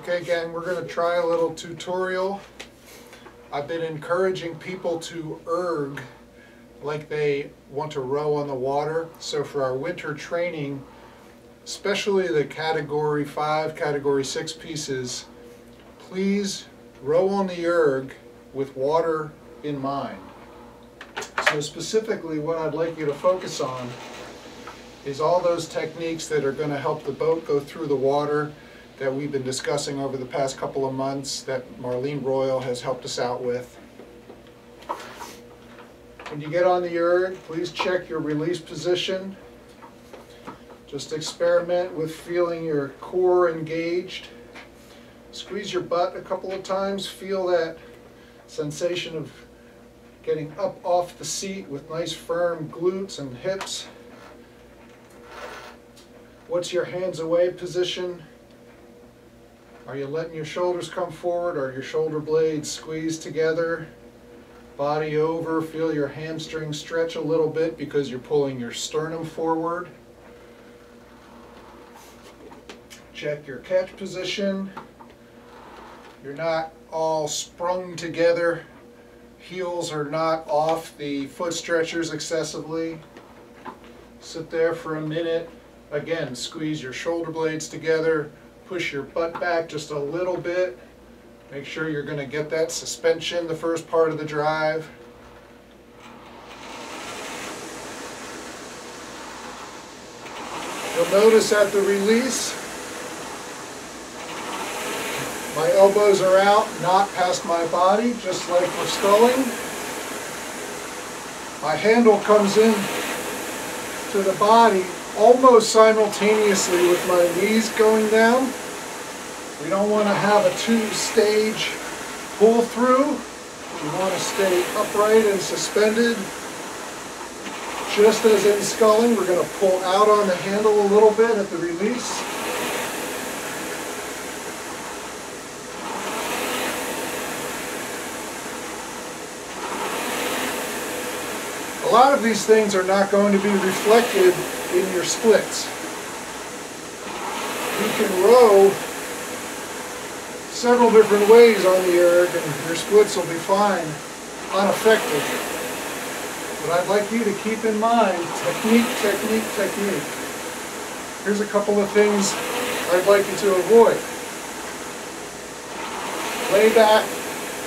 Okay, gang, we're going to try a little tutorial. I've been encouraging people to erg like they want to row on the water. So for our winter training, especially the Category 5, Category 6 pieces, please row on the erg with water in mind. So specifically what I'd like you to focus on is all those techniques that are going to help the boat go through the water that we've been discussing over the past couple of months that Marlene Royal has helped us out with. When you get on the erg, please check your release position. Just experiment with feeling your core engaged. Squeeze your butt a couple of times. Feel that sensation of getting up off the seat with nice firm glutes and hips. What's your hands away position? Are you letting your shoulders come forward? Are your shoulder blades squeezed together? Body over, feel your hamstrings stretch a little bit because you're pulling your sternum forward. Check your catch position. You're not all sprung together. Heels are not off the foot stretchers excessively. Sit there for a minute. Again, squeeze your shoulder blades together. Push your butt back just a little bit. Make sure you're going to get that suspension the first part of the drive. You'll notice at the release, my elbows are out, not past my body, just like we're sculling. My handle comes in to the body almost simultaneously with my knees going down. We don't want to have a two-stage pull through. We want to stay upright and suspended. Just as in sculling, we're going to pull out on the handle a little bit at the release. A lot of these things are not going to be reflected in your splits. You can row several different ways on the erg and your splits will be fine, unaffected. But I'd like you to keep in mind technique, technique, technique. Here's a couple of things I'd like you to avoid. Lay back,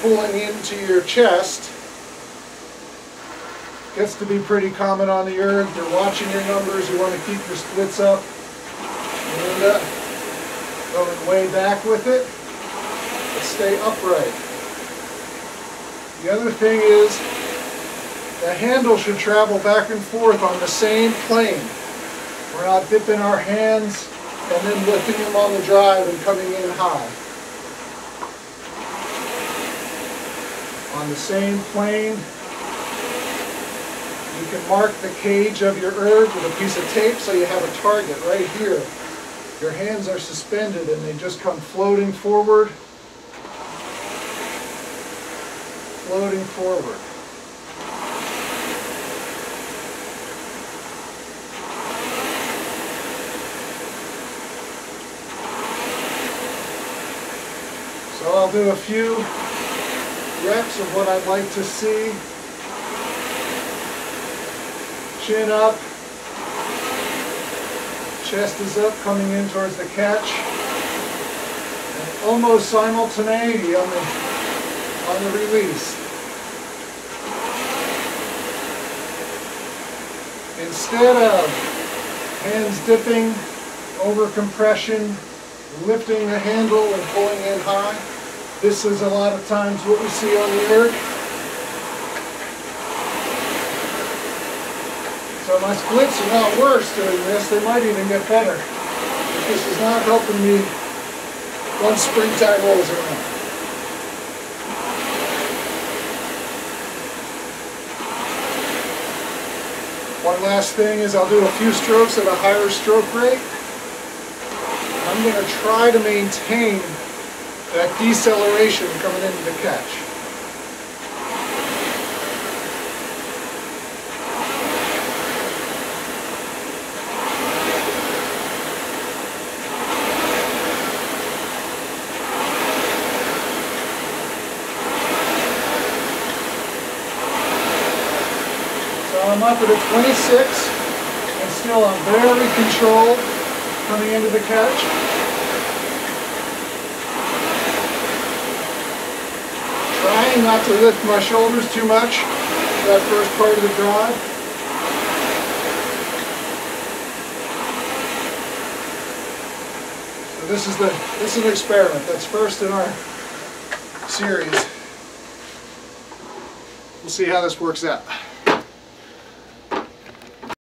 pulling into your chest. Gets to be pretty common on the erg. You're watching your numbers, you want to keep your splits up. And going way back with it. But stay upright. The other thing is, the handle should travel back and forth on the same plane. We're not dipping our hands and then lifting them on the drive and coming in high. On the same plane. You can mark the cage of your erg with a piece of tape so you have a target right here. Your hands are suspended and they just come floating forward. Floating forward. So I'll do a few reps of what I'd like to see. Chin up, chest is up, coming in towards the catch, and almost simultaneity on the release. Instead of hands dipping, over compression, lifting the handle and pulling in high, this is a lot of times what we see on the erg. So my splits are not worse doing this, they might even get better. But this is not helping me once springtime rolls around. One last thing is I'll do a few strokes at a higher stroke rate. I'm going to try to maintain that deceleration coming into the catch. I'm up at a 26 and still I'm very controlled coming into the catch. Trying not to lift my shoulders too much for that first part of the drive. So this is an experiment. That's first in our series. We'll see how this works out.